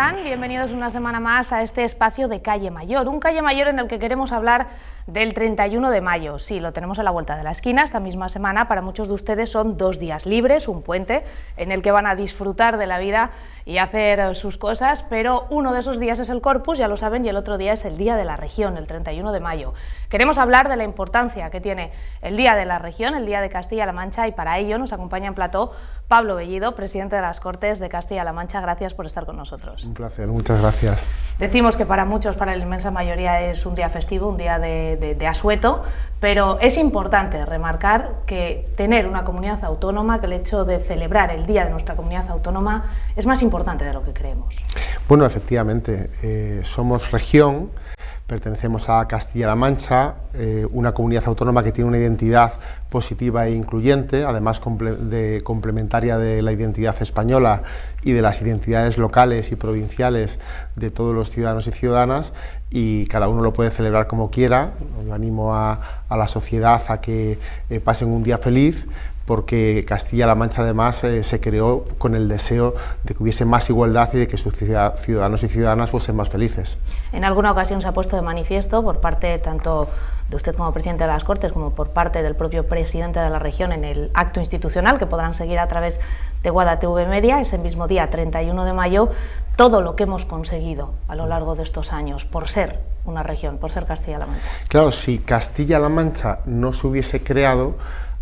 están? Bienvenidos una semana más a este espacio de Calle Mayor, un Calle Mayor en el que queremos hablar del 31 de mayo. Sí, lo tenemos a la vuelta de la esquina, esta misma semana. Para muchos de ustedes son 2 días libres, un puente en el que van a disfrutar de la vida y hacer sus cosas, pero uno de esos días es el Corpus, ya lo saben, y el otro día es el Día de la Región, el 31 de mayo. Queremos hablar de la importancia que tiene el Día de la Región, el Día de Castilla-La Mancha, y para ello nos acompaña en plató Pablo Bellido, presidente de las Cortes de Castilla-La Mancha. Gracias por estar con nosotros. Un placer, muchas gracias. Decimos que para muchos, para la inmensa mayoría, es un día festivo, un día de asueto, pero es importante remarcar que tener una comunidad autónoma, que el hecho de celebrar el día de nuestra comunidad autónoma es más importante de lo que creemos. Bueno, efectivamente, somos región, pertenecemos a Castilla-La Mancha, una comunidad autónoma que tiene una identidad positiva e incluyente, además complementaria de la identidad española y de las identidades locales y provinciales de todos los ciudadanos y ciudadanas, y cada uno lo puede celebrar como quiera. Yo animo a la sociedad a que pasen un día feliz, porque Castilla-La Mancha además se creó con el deseo de que hubiese más igualdad y de que sus ciudadanos y ciudadanas fuesen más felices. En alguna ocasión se ha puesto de manifiesto por parte tanto de usted como presidente de las Cortes como por parte del propio presidente de la región en el acto institucional que podrán seguir a través de Guada TV Media, ese mismo día 31 de mayo, todo lo que hemos conseguido a lo largo de estos años por ser una región, por ser Castilla-La Mancha. Claro, si Castilla-La Mancha no se hubiese creado,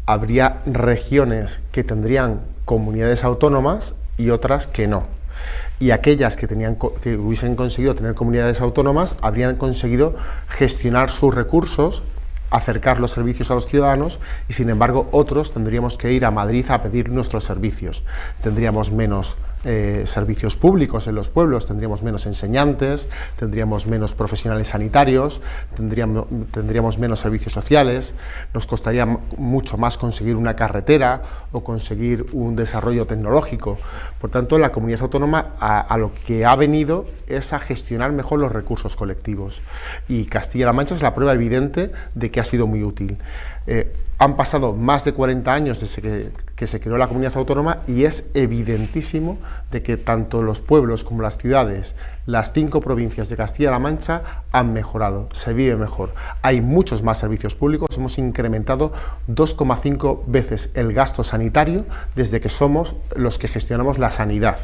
habría regiones que tendrían comunidades autónomas y otras que no. Y aquellas que hubiesen conseguido tener comunidades autónomas habrían conseguido gestionar sus recursos, acercar los servicios a los ciudadanos, y sin embargo otros tendríamos que ir a Madrid a pedir nuestros servicios. Tendríamos menos servicios públicos en los pueblos, tendríamos menos enseñantes, tendríamos menos profesionales sanitarios, tendríamos menos servicios sociales, nos costaría mucho más conseguir una carretera o conseguir un desarrollo tecnológico. Por tanto, la comunidad autónoma a lo que ha venido es a gestionar mejor los recursos colectivos, y Castilla-La Mancha es la prueba evidente de que ha sido muy útil. Han pasado más de 40 años desde que se creó la comunidad autónoma, y es evidentísimo de que tanto los pueblos como las ciudades, las 5 provincias de Castilla-La Mancha han mejorado, se vive mejor. Hay muchos más servicios públicos, hemos incrementado 2,5 veces el gasto sanitario desde que somos los que gestionamos la sanidad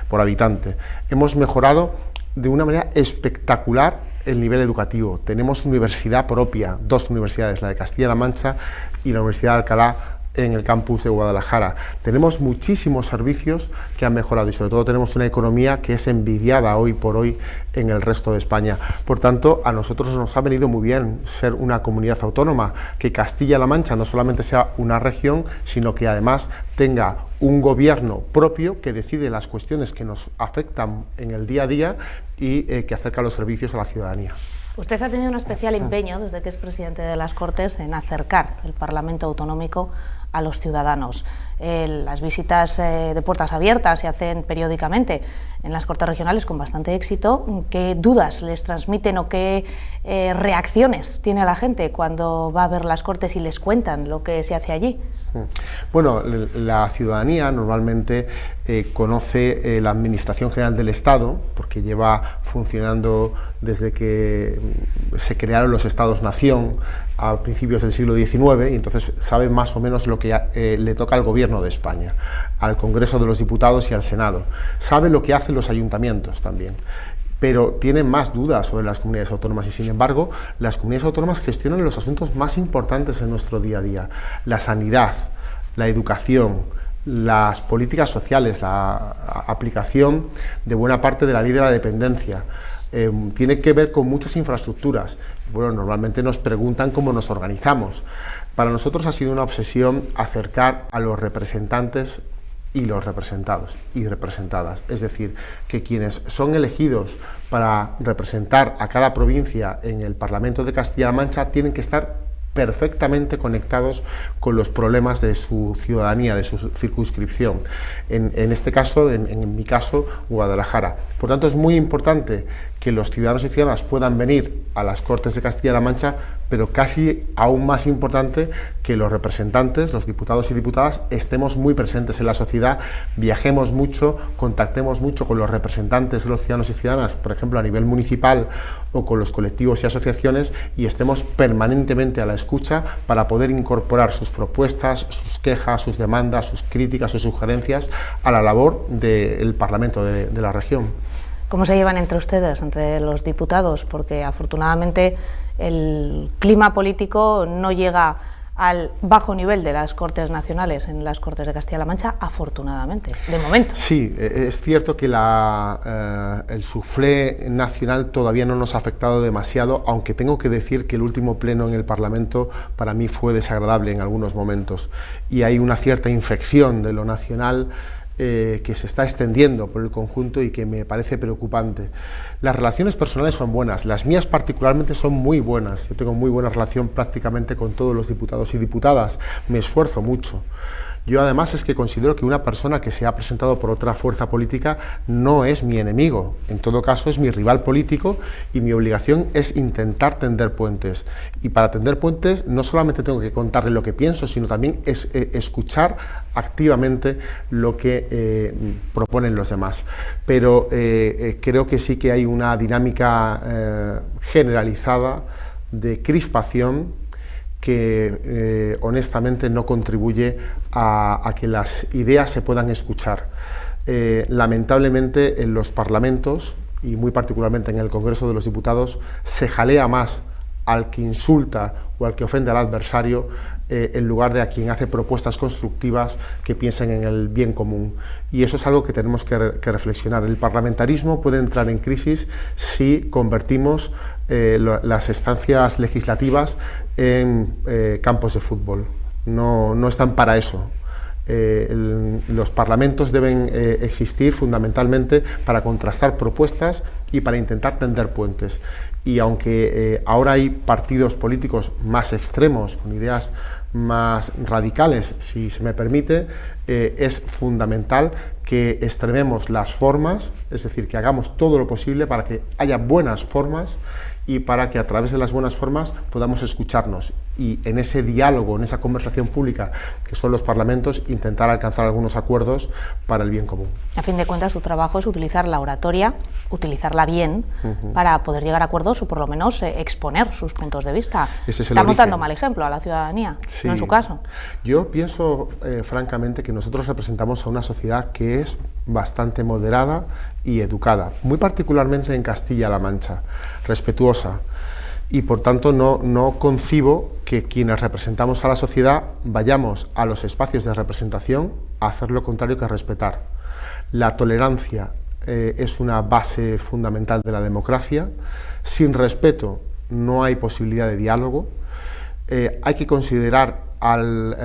por habitante. Hemos mejorado de una manera espectacular el nivel educativo. Tenemos universidad propia, 2 universidades, la de Castilla-La Mancha y la Universidad de Alcalá en el campus de Guadalajara. Tenemos muchísimos servicios que han mejorado, y sobre todo tenemos una economía que es envidiada hoy por hoy en el resto de España. Por tanto, a nosotros nos ha venido muy bien ser una comunidad autónoma, que Castilla-La Mancha no solamente sea una región, sino que además tenga un gobierno propio que decide las cuestiones que nos afectan en el día a día y que acerca los servicios a la ciudadanía. Usted ha tenido un especial empeño, desde que es presidente de las Cortes, en acercar el Parlamento Autonómico a los ciudadanos. Las visitas de puertas abiertas se hacen periódicamente en las Cortes regionales con bastante éxito. ¿Qué dudas les transmiten o qué reacciones tiene la gente cuando va a ver las Cortes y les cuentan lo que se hace allí? Bueno, la ciudadanía normalmente conoce la Administración General del Estado, porque lleva funcionando desde que se crearon los Estados-Nación a principios del siglo XIX, y entonces sabe más o menos lo que le toca al Gobierno de España, al Congreso de los Diputados y al Senado. Sabe lo que hacen los ayuntamientos también, pero tienen más dudas sobre las comunidades autónomas, y sin embargo las comunidades autónomas gestionan los asuntos más importantes en nuestro día a día: la sanidad, la educación, las políticas sociales, la aplicación de buena parte de la ley de la dependencia. Tiene que ver con muchas infraestructuras. Bueno, normalmente nos preguntan cómo nos organizamos. Para nosotros ha sido una obsesión acercar a los representantes y los representados y representadas, es decir, que quienes son elegidos para representar a cada provincia en el Parlamento de Castilla-La Mancha tienen que estar perfectamente conectados con los problemas de su ciudadanía, de su circunscripción. En este caso, en mi caso, Guadalajara. Por tanto, es muy importante que los ciudadanos y ciudadanas puedan venir a las Cortes de Castilla-La Mancha, pero casi aún más importante que los representantes, los diputados y diputadas, estemos muy presentes en la sociedad, viajemos mucho, contactemos mucho con los representantes de los ciudadanos y ciudadanas, por ejemplo, a nivel municipal o con los colectivos y asociaciones, y estemos permanentemente a la escucha para poder incorporar sus propuestas, sus quejas, sus demandas, sus críticas o sugerencias a la labor del Parlamento de la región. ¿Cómo se llevan entre ustedes, entre los diputados? Porque afortunadamente el clima político no llega al bajo nivel de las Cortes Nacionales en las Cortes de Castilla-La Mancha, afortunadamente, de momento. Sí, es cierto que el suflé nacional todavía no nos ha afectado demasiado, aunque tengo que decir que el último pleno en el Parlamento para mí fue desagradable en algunos momentos, y hay una cierta infección de lo nacional que se está extendiendo por el conjunto y que me parece preocupante. Las relaciones personales son buenas, las mías particularmente son muy buenas, yo tengo muy buena relación prácticamente con todos los diputados y diputadas, me esfuerzo mucho. Yo además es que considero que una persona que se ha presentado por otra fuerza política no es mi enemigo, en todo caso es mi rival político, y mi obligación es intentar tender puentes. Y para tender puentes no solamente tengo que contarle lo que pienso, sino también escuchar activamente lo que proponen los demás. Pero creo que sí que hay una dinámica generalizada de crispación que honestamente no contribuye a que las ideas se puedan escuchar. Lamentablemente en los parlamentos, y muy particularmente en el Congreso de los Diputados, se jalea más al que insulta o al que ofende al adversario, en lugar de a quien hace propuestas constructivas que piensen en el bien común. Y eso es algo que tenemos que reflexionar. El parlamentarismo puede entrar en crisis si convertimos las instancias legislativas en campos de fútbol. No están para eso. Los parlamentos deben existir fundamentalmente para contrastar propuestas y para intentar tender puentes. Y aunque ahora hay partidos políticos más extremos, con ideas más radicales, si se me permite, es fundamental que extrememos las formas, es decir, que hagamos todo lo posible para que haya buenas formas y para que a través de las buenas formas podamos escucharnos y en ese diálogo, en esa conversación pública que son los parlamentos, intentar alcanzar algunos acuerdos para el bien común. A fin de cuentas, su trabajo es utilizar la oratoria, utilizarla bien, para poder llegar a acuerdos o por lo menos exponer sus puntos de vista. Estamos dando mal ejemplo a la ciudadanía, sí. No en su caso. Yo pienso francamente que nosotros representamos a una sociedad que es bastante moderada y educada, muy particularmente en Castilla-La Mancha, respetuosa, y por tanto no concibo que quienes representamos a la sociedad vayamos a los espacios de representación a hacer lo contrario que respetar. La tolerancia es una base fundamental de la democracia. Sin respeto no hay posibilidad de diálogo. Hay que considerar al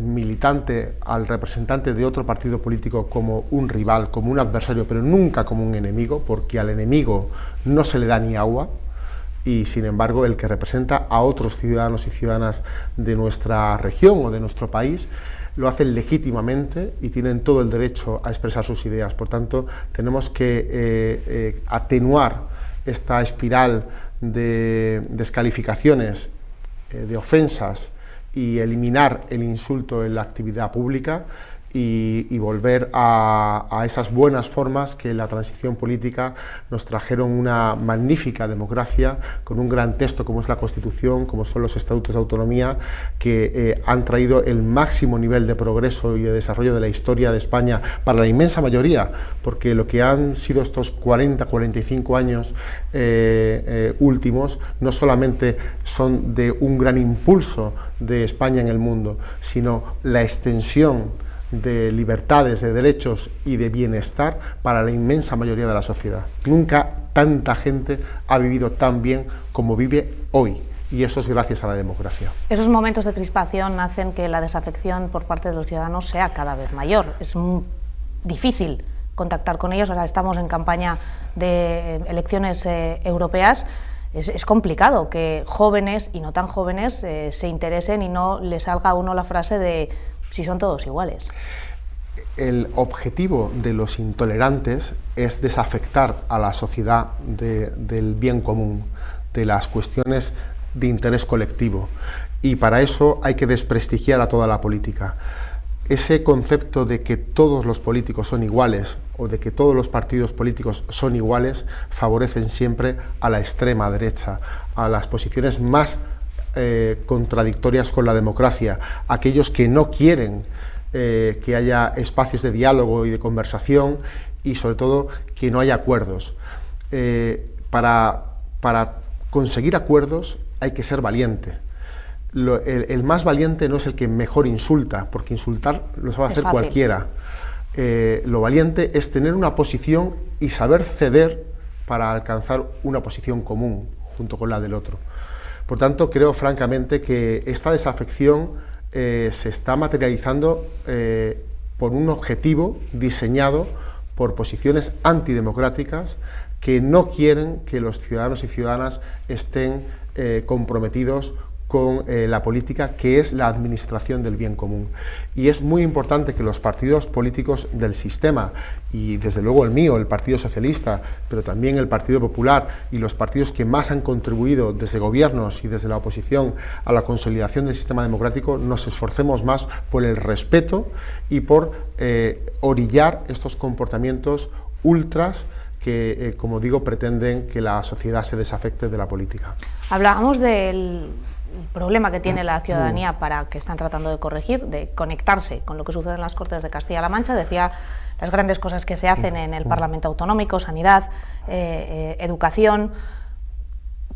militante, al representante de otro partido político como un rival, como un adversario, pero nunca como un enemigo, porque al enemigo no se le da ni agua, y sin embargo el que representa a otros ciudadanos y ciudadanas de nuestra región o de nuestro país lo hacen legítimamente y tienen todo el derecho a expresar sus ideas. Por tanto, tenemos que atenuar esta espiral de descalificaciones, de ofensas, y eliminar el insulto en la actividad pública y volver a esas buenas formas que en la transición política nos trajeron una magnífica democracia con un gran texto como es la Constitución, como son los Estatutos de Autonomía, que han traído el máximo nivel de progreso y de desarrollo de la historia de España para la inmensa mayoría, porque lo que han sido estos 40-45 años últimos no solamente son de un gran impulso de España en el mundo, sino la extensión de libertades, de derechos y de bienestar para la inmensa mayoría de la sociedad. Nunca tanta gente ha vivido tan bien como vive hoy, y eso es gracias a la democracia. Esos momentos de crispación hacen que la desafección por parte de los ciudadanos sea cada vez mayor. Es difícil contactar con ellos. Ahora estamos en campaña de elecciones europeas. es complicado que jóvenes y no tan jóvenes se interesen y no le salga a uno la frase de si son todos iguales. El objetivo de los intolerantes es desafectar a la sociedad del bien común, de las cuestiones de interés colectivo, y para eso hay que desprestigiar a toda la política. Ese concepto de que todos los políticos son iguales o de que todos los partidos políticos son iguales favorecen siempre a la extrema derecha, a las posiciones más contradictorias con la democracia, aquellos que no quieren que haya espacios de diálogo y de conversación y sobre todo que no haya acuerdos. Para conseguir acuerdos hay que ser valiente. El más valiente no es el que mejor insulta, porque insultar lo sabe hacer cualquiera. Lo valiente es tener una posición y saber ceder para alcanzar una posición común junto con la del otro. Por tanto, creo francamente que esta desafección se está materializando por un objetivo diseñado por posiciones antidemocráticas que no quieren que los ciudadanos y ciudadanas estén comprometidos con la política, que es la administración del bien común. Y es muy importante que los partidos políticos del sistema, y desde luego el mío, el Partido Socialista, pero también el Partido Popular y los partidos que más han contribuido desde gobiernos y desde la oposición a la consolidación del sistema democrático, nos esforcemos más por el respeto y por orillar estos comportamientos ultras que, como digo, pretenden que la sociedad se desafecte de la política. Hablábamos del problema que tiene la ciudadanía para que están tratando de corregir, de conectarse con lo que sucede en las Cortes de Castilla-La Mancha. Decía las grandes cosas que se hacen en el Parlamento Autonómico, sanidad, educación.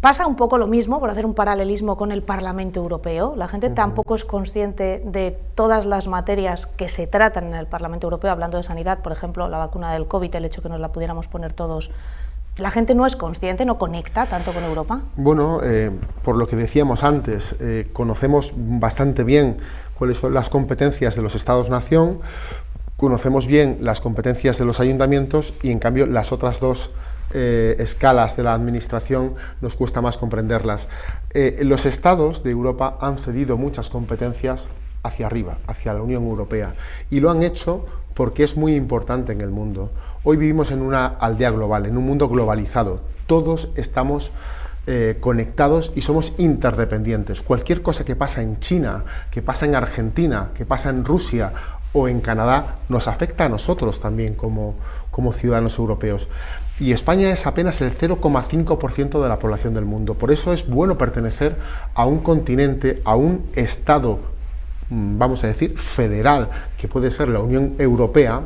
Pasa un poco lo mismo, por hacer un paralelismo con el Parlamento Europeo. La gente tampoco es consciente de todas las materias que se tratan en el Parlamento Europeo, hablando de sanidad, por ejemplo, la vacuna del COVID, el hecho que nos la pudiéramos poner todos. ¿La gente no es consciente, no conecta tanto con Europa? Bueno, por lo que decíamos antes, conocemos bastante bien cuáles son las competencias de los Estados-nación, conocemos bien las competencias de los ayuntamientos y, en cambio, las otras dos escalas de la administración nos cuesta más comprenderlas. Los Estados de Europa han cedido muchas competencias hacia arriba, hacia la Unión Europea, y lo han hecho porque es muy importante en el mundo. Hoy vivimos en una aldea global, en un mundo globalizado. Todos estamos conectados y somos interdependientes. Cualquier cosa que pasa en China, que pasa en Argentina, que pasa en Rusia o en Canadá, nos afecta a nosotros también como ciudadanos europeos. Y España es apenas el 0,5% de la población del mundo. Por eso es bueno pertenecer a un continente, a un Estado, vamos a decir, federal, que puede ser la Unión Europea,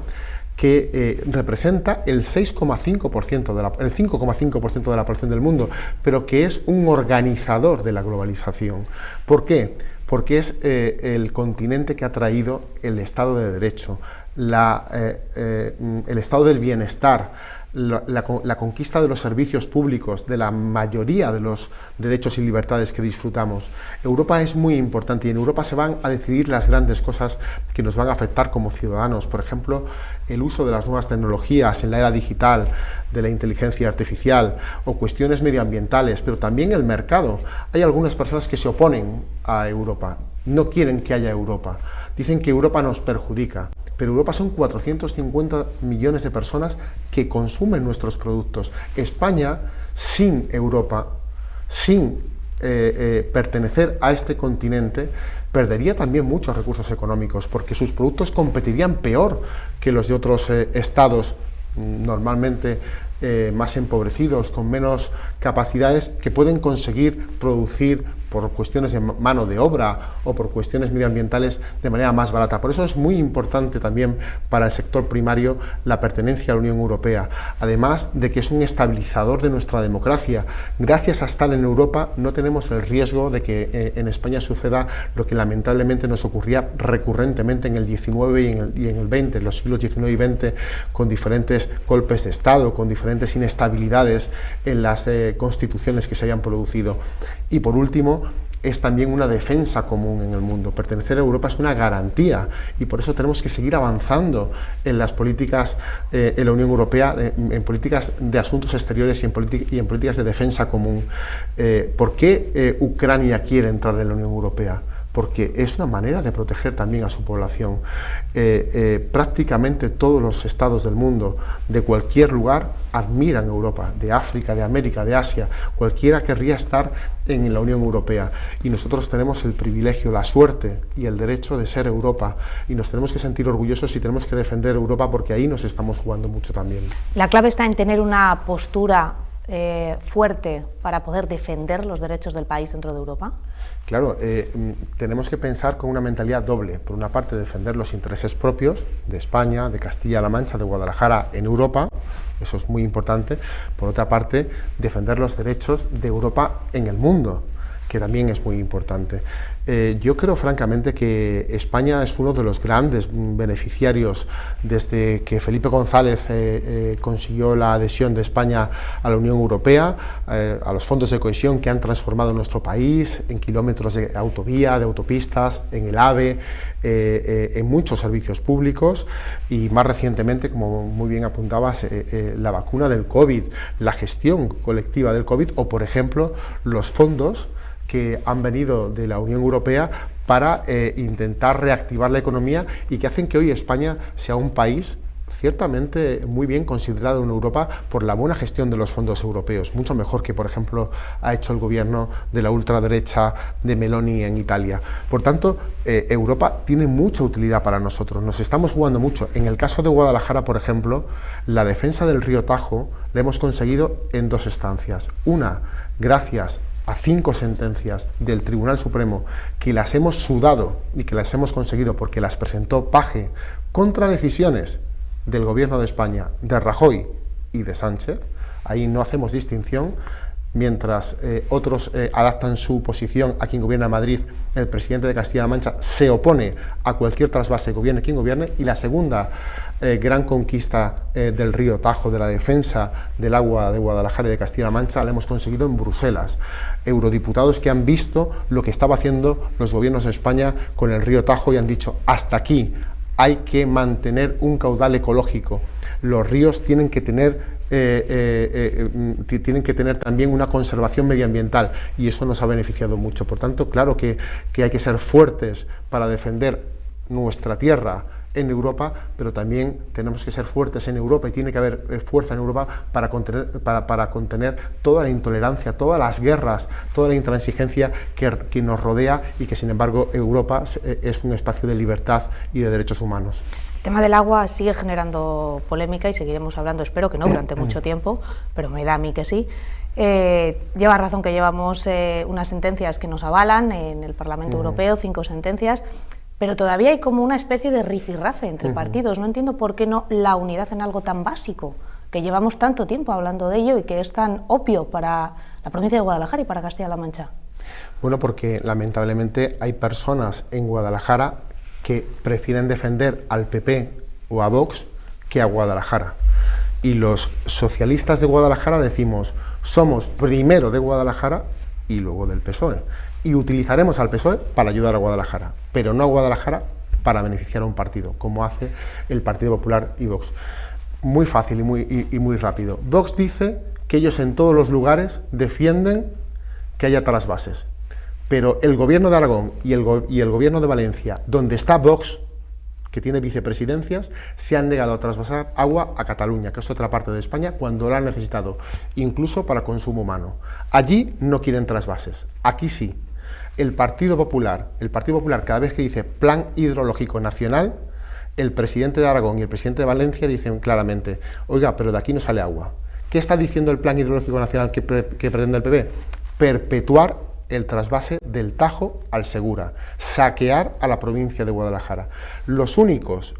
que representa el 6,5%, el 5,5% de la población del mundo, pero que es un organizador de la globalización. ¿Por qué? Porque es el continente que ha traído el Estado de Derecho, el Estado del bienestar, la conquista de los servicios públicos, de la mayoría de los derechos y libertades que disfrutamos. Europa es muy importante y en Europa se van a decidir las grandes cosas que nos van a afectar como ciudadanos. Por ejemplo, el uso de las nuevas tecnologías en la era digital, de la inteligencia artificial o cuestiones medioambientales, pero también el mercado. Hay algunas personas que se oponen a Europa, no quieren que haya Europa, dicen que Europa nos perjudica. Pero Europa son 450 millones de personas que consumen nuestros productos. España, sin Europa, sin pertenecer a este continente, perdería también muchos recursos económicos, porque sus productos competirían peor que los de otros estados normalmente más empobrecidos, con menos capacidades, que pueden conseguir producir por cuestiones de mano de obra o por cuestiones medioambientales de manera más barata. Por eso es muy importante también para el sector primario la pertenencia a la Unión Europea, además de que es un estabilizador de nuestra democracia. Gracias a estar en Europa no tenemos el riesgo de que en España suceda lo que lamentablemente nos ocurría recurrentemente en el XIX y en el XX, en los siglos XIX y XX, con diferentes golpes de Estado, con diferentes inestabilidades en las constituciones que se hayan producido. Y por último, es también una defensa común en el mundo. Pertenecer a Europa es una garantía y por eso tenemos que seguir avanzando en las políticas en la Unión Europea, en políticas de asuntos exteriores y en políticas de defensa común. ¿Por qué Ucrania quiere entrar en la Unión Europea? Porque es una manera de proteger también a su población. Prácticamente todos los estados del mundo, de cualquier lugar, admiran Europa, de África, de América, de Asia. Cualquiera querría estar en la Unión Europea. Y nosotros tenemos el privilegio, la suerte y el derecho de ser Europa. Y nos tenemos que sentir orgullosos y tenemos que defender Europa porque ahí nos estamos jugando mucho también. La clave está en tener una postura fuerte para poder defender los derechos del país dentro de Europa. Claro, tenemos que pensar con una mentalidad doble. Por una parte, defender los intereses propios de España, de Castilla-La Mancha, de Guadalajara en Europa, eso es muy importante. Por otra parte, defender los derechos de Europa en el mundo, que también es muy importante. Yo creo francamente que España es uno de los grandes beneficiarios desde que Felipe González consiguió la adhesión de España a la Unión Europea, a los fondos de cohesión que han transformado nuestro país en kilómetros de autovía, de autopistas, en el AVE, en muchos servicios públicos y más recientemente, como muy bien apuntabas, la vacuna del COVID, la gestión colectiva del COVID o, por ejemplo, los fondos que han venido de la Unión Europea para intentar reactivar la economía y que hacen que hoy España sea un país ciertamente muy bien considerado en Europa por la buena gestión de los fondos europeos, mucho mejor que, por ejemplo, ha hecho el gobierno de la ultraderecha de Meloni en Italia. Por tanto, Europa tiene mucha utilidad para nosotros, nos estamos jugando mucho. En el caso de Guadalajara, por ejemplo, la defensa del río Tajo la hemos conseguido en dos instancias. Una, gracias a 5 sentencias del Tribunal Supremo que las hemos sudado y que las hemos conseguido porque las presentó Paje contra decisiones del Gobierno de España, de Rajoy y de Sánchez. Ahí no hacemos distinción. Mientras otros adaptan su posición a quien gobierna Madrid, el presidente de Castilla-La Mancha se opone a cualquier trasvase, gobierne quien gobierne. Y la segunda gran conquista del río Tajo, de la defensa del agua de Guadalajara y de Castilla-La Mancha, la hemos conseguido en Bruselas. Eurodiputados que han visto lo que estaba haciendo los gobiernos de España con el río Tajo y han dicho: hasta aquí, hay que mantener un caudal ecológico. Los ríos tienen que tener también una conservación medioambiental y eso nos ha beneficiado mucho. Por tanto, claro que hay que ser fuertes para defender nuestra tierra en Europa, pero también tenemos que ser fuertes en Europa y tiene que haber fuerza en Europa para contener toda la intolerancia, todas las guerras, toda la intransigencia que nos rodea y que, sin embargo, Europa es un espacio de libertad y de derechos humanos. El tema del agua sigue generando polémica y seguiremos hablando, espero que no durante mucho tiempo, pero me da a mí que sí. Lleva razón que llevamos unas sentencias que nos avalan en el Parlamento Europeo, 5 sentencias, pero todavía hay como una especie de rifirrafe entre partidos. No entiendo por qué no la unidad en algo tan básico, que llevamos tanto tiempo hablando de ello y que es tan obvio para la provincia de Guadalajara y para Castilla-La Mancha. Bueno, porque lamentablemente hay personas en Guadalajara que prefieren defender al PP o a Vox que a Guadalajara. Y los socialistas de Guadalajara decimos: somos primero de Guadalajara y luego del PSOE. Y utilizaremos al PSOE para ayudar a Guadalajara, pero no a Guadalajara para beneficiar a un partido, como hace el Partido Popular y Vox. Muy fácil y muy rápido. Vox dice que ellos en todos los lugares defienden que haya trasvases. Pero el gobierno de Aragón y el gobierno de Valencia, donde está Vox, que tiene vicepresidencias, se han negado a trasvasar agua a Cataluña, que es otra parte de España, cuando la han necesitado, incluso para consumo humano. Allí no quieren trasvases, aquí sí. El Partido Popular, cada vez que dice Plan Hidrológico Nacional, el presidente de Aragón y el presidente de Valencia dicen claramente: oiga, pero de aquí no sale agua. ¿Qué está diciendo el Plan Hidrológico Nacional que pretende el PP? Perpetuar el trasvase del Tajo al Segura, saquear a la provincia de Guadalajara. Los únicos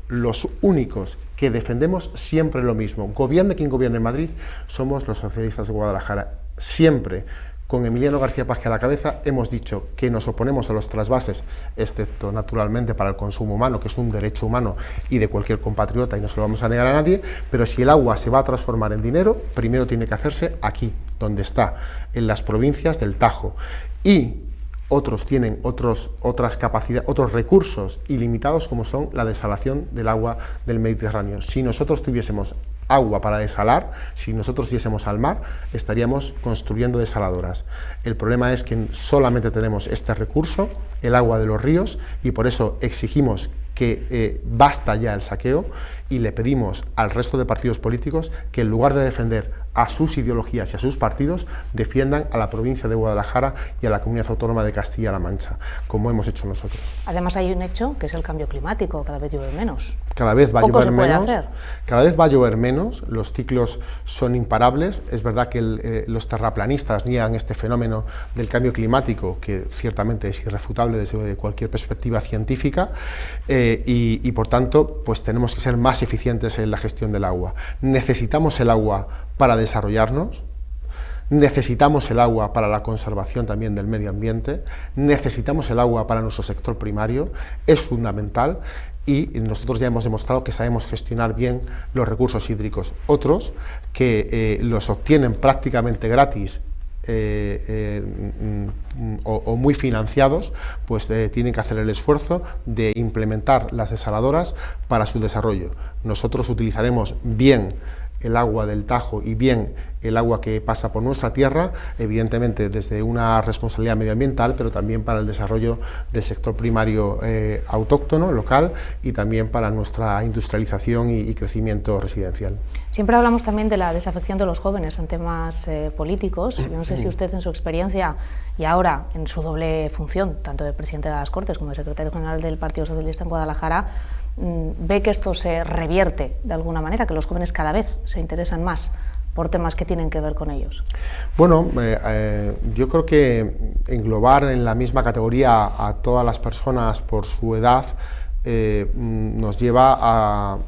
que defendemos siempre lo mismo, gobierne quien gobierne en Madrid, somos los socialistas de Guadalajara. Siempre, con Emiliano García Paje a la cabeza, hemos dicho que nos oponemos a los trasvases, excepto naturalmente para el consumo humano, que es un derecho humano y de cualquier compatriota y no se lo vamos a negar a nadie, pero si el agua se va a transformar en dinero, primero tiene que hacerse aquí, donde está, en las provincias del Tajo. Y otros tienen otras capacidades, otros recursos ilimitados, como son la desalación del agua del Mediterráneo. Si nosotros tuviésemos agua para desalar, si nosotros yésemos al mar, estaríamos construyendo desaladoras. El problema es que solamente tenemos este recurso, el agua de los ríos, y por eso exigimos que basta ya el saqueo, y le pedimos al resto de partidos políticos que, en lugar de defender a sus ideologías y a sus partidos, defiendan a la provincia de Guadalajara y a la comunidad autónoma de Castilla-La Mancha, como hemos hecho nosotros. Además hay un hecho que es el cambio climático, cada vez llueve menos. Cada vez va a Poco llover se puede menos. hacer. Cada vez va a llover menos, los ciclos son imparables. Es verdad que los terraplanistas niegan este fenómeno del cambio climático, que ciertamente es irrefutable desde cualquier perspectiva científica, y por tanto pues tenemos que ser más eficientes en la gestión del agua. Necesitamos el agua para desarrollarnos, necesitamos el agua para la conservación también del medio ambiente, necesitamos el agua para nuestro sector primario, es fundamental, y nosotros ya hemos demostrado que sabemos gestionar bien los recursos hídricos. Otros que los obtienen prácticamente gratis o muy financiados, pues tienen que hacer el esfuerzo de implementar las desaladoras para su desarrollo. Nosotros utilizaremos bien el agua del Tajo y bien el agua que pasa por nuestra tierra, evidentemente desde una responsabilidad medioambiental, pero también para el desarrollo del sector primario autóctono, local, y también para nuestra industrialización y crecimiento residencial. Siempre hablamos también de la desafección de los jóvenes en temas políticos. Yo no sé si usted, en su experiencia y ahora en su doble función, tanto de presidente de las Cortes como de secretario general del Partido Socialista en Guadalajara, ve que esto se revierte de alguna manera, que los jóvenes cada vez se interesan más por temas que tienen que ver con ellos. Bueno, yo creo que englobar en la misma categoría a todas las personas por su edad nos lleva a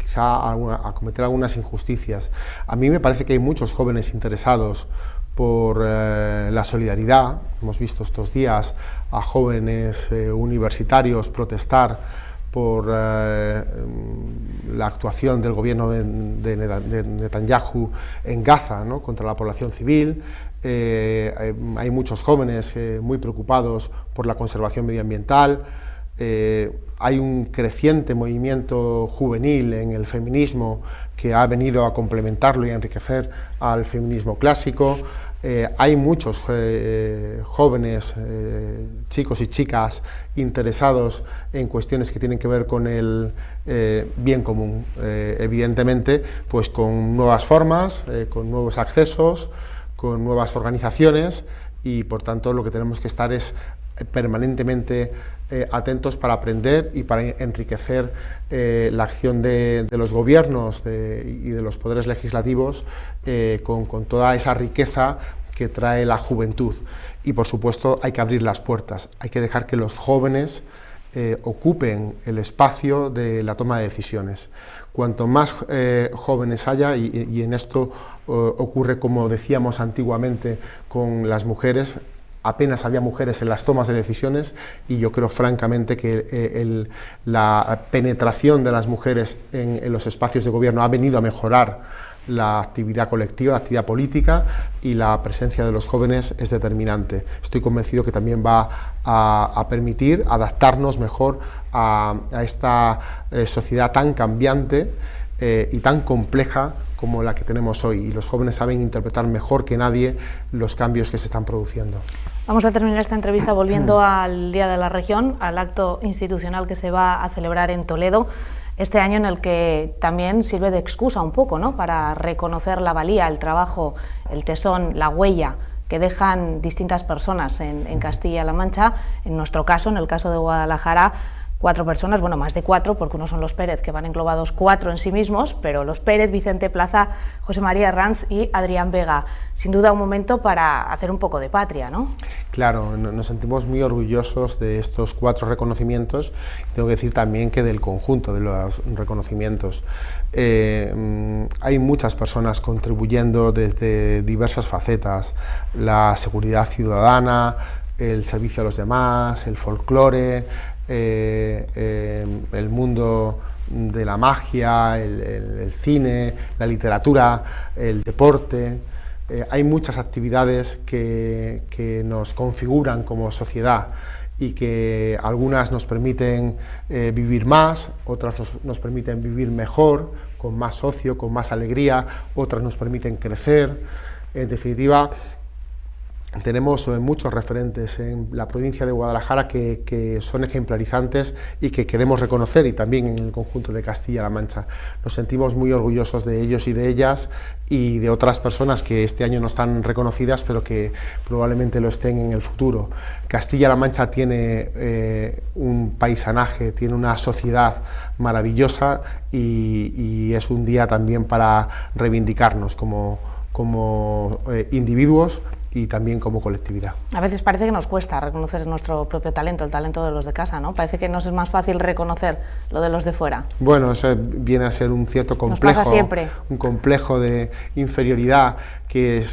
quizá a cometer algunas injusticias. A mí me parece que hay muchos jóvenes interesados por la solidaridad. Hemos visto estos días a jóvenes universitarios protestar por la actuación del gobierno de Netanyahu en Gaza, ¿no?, contra la población civil. Hay muchos jóvenes muy preocupados por la conservación medioambiental. Hay un creciente movimiento juvenil en el feminismo que ha venido a complementarlo y a enriquecer al feminismo clásico. Hay muchos jóvenes, chicos y chicas interesados en cuestiones que tienen que ver con el bien común, evidentemente pues con nuevas formas, con nuevos accesos, con nuevas organizaciones, y por tanto lo que tenemos que estar es permanentemente atentos para aprender y para enriquecer la acción de los gobiernos y de los poderes legislativos con toda esa riqueza que trae la juventud. Y por supuesto hay que abrir las puertas, hay que dejar que los jóvenes ocupen el espacio de la toma de decisiones. Cuanto más jóvenes haya, y en esto ocurre como decíamos antiguamente con las mujeres, apenas había mujeres en las tomas de decisiones, y yo creo francamente que la penetración de las mujeres en los espacios de gobierno ha venido a mejorar la actividad colectiva, la actividad política, y la presencia de los jóvenes es determinante. Estoy convencido que también va a permitir adaptarnos mejor a esta sociedad tan cambiante y tan compleja como la que tenemos hoy, y los jóvenes saben interpretar mejor que nadie los cambios que se están produciendo. Vamos a terminar esta entrevista volviendo al Día de la Región, al acto institucional que se va a celebrar en Toledo este año, en el que también sirve de excusa un poco, ¿no?, para reconocer la valía, el trabajo, el tesón, la huella que dejan distintas personas en Castilla-La Mancha. En nuestro caso, en el caso de Guadalajara, 4 personas, bueno, más de 4, porque unos son los Pérez, que van englobados 4 en sí mismos, pero los Pérez, Vicente Plaza, José María Herranz y Adrián Vega. Sin duda un momento para hacer un poco de patria, ¿no? Claro, nos sentimos muy orgullosos de estos 4 reconocimientos. Tengo que decir también que del conjunto de los reconocimientos. Hay muchas personas contribuyendo desde diversas facetas: la seguridad ciudadana, el servicio a los demás, el folclore, el mundo de la magia, el cine, la literatura, el deporte, Hay muchas actividades que nos configuran como sociedad y que algunas nos permiten vivir más, otras nos permiten vivir mejor, con más ocio, con más alegría, otras nos permiten crecer. En definitiva, tenemos muchos referentes en la provincia de Guadalajara que son ejemplarizantes y que queremos reconocer, y también en el conjunto de Castilla-La Mancha. Nos sentimos muy orgullosos de ellos y de ellas, y de otras personas que este año no están reconocidas, pero que probablemente lo estén en el futuro. Castilla-La Mancha tiene un paisanaje, tiene una sociedad maravillosa, y es un día también para reivindicarnos como individuos y también como colectividad. A veces parece que nos cuesta reconocer nuestro propio talento, el talento de los de casa, ¿no? Parece que nos es más fácil reconocer lo de los de fuera. Bueno, eso viene a ser un cierto complejo, nos pasa siempre. Un complejo de inferioridad que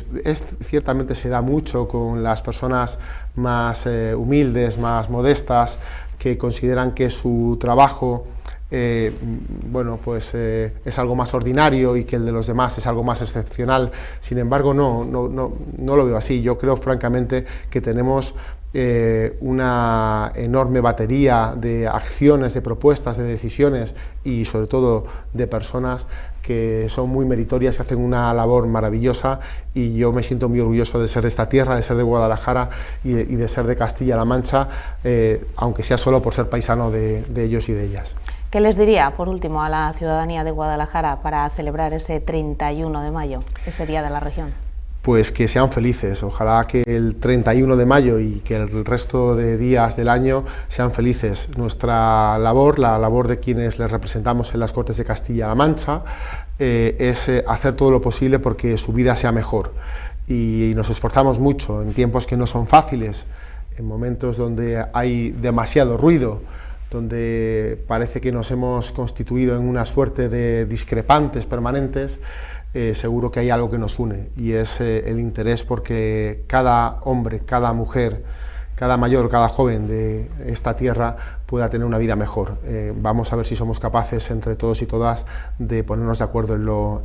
ciertamente se da mucho con las personas más humildes, más modestas, que consideran que su trabajo bueno, pues es algo más ordinario y que el de los demás es algo más excepcional. Sin embargo, no lo veo así. Yo creo francamente que tenemos una enorme batería de acciones, de propuestas, de decisiones y sobre todo de personas que son muy meritorias y hacen una labor maravillosa, y yo me siento muy orgulloso de ser de esta tierra, de ser de Guadalajara y de ser de Castilla-La Mancha, aunque sea solo por ser paisano de ellos y de ellas. ¿Qué les diría, por último, a la ciudadanía de Guadalajara para celebrar ese 31 de mayo, ese Día de la Región? Pues que sean felices, ojalá que el 31 de mayo y que el resto de días del año sean felices. Nuestra labor, la labor de quienes les representamos en las Cortes de Castilla-La Mancha, es hacer todo lo posible porque su vida sea mejor. Y nos esforzamos mucho en tiempos que no son fáciles, en momentos donde hay demasiado ruido, donde parece que nos hemos constituido en una suerte de discrepantes permanentes. Seguro que hay algo que nos une, y es el interés porque cada hombre, cada mujer, cada mayor, cada joven de esta tierra pueda tener una vida mejor. Vamos a ver si somos capaces entre todos y todas de ponernos de acuerdo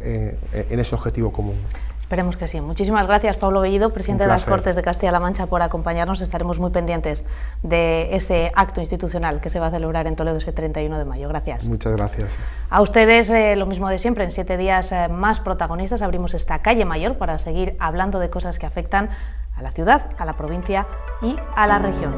en ese objetivo común. Esperemos que sí. Muchísimas gracias, Pablo Bellido, presidente de las Cortes de Castilla-La Mancha, por acompañarnos. Estaremos muy pendientes de ese acto institucional que se va a celebrar en Toledo ese 31 de mayo. Gracias. Muchas gracias. A ustedes lo mismo de siempre. En 7 días más protagonistas abrimos esta calle mayor para seguir hablando de cosas que afectan a la ciudad, a la provincia y a la región.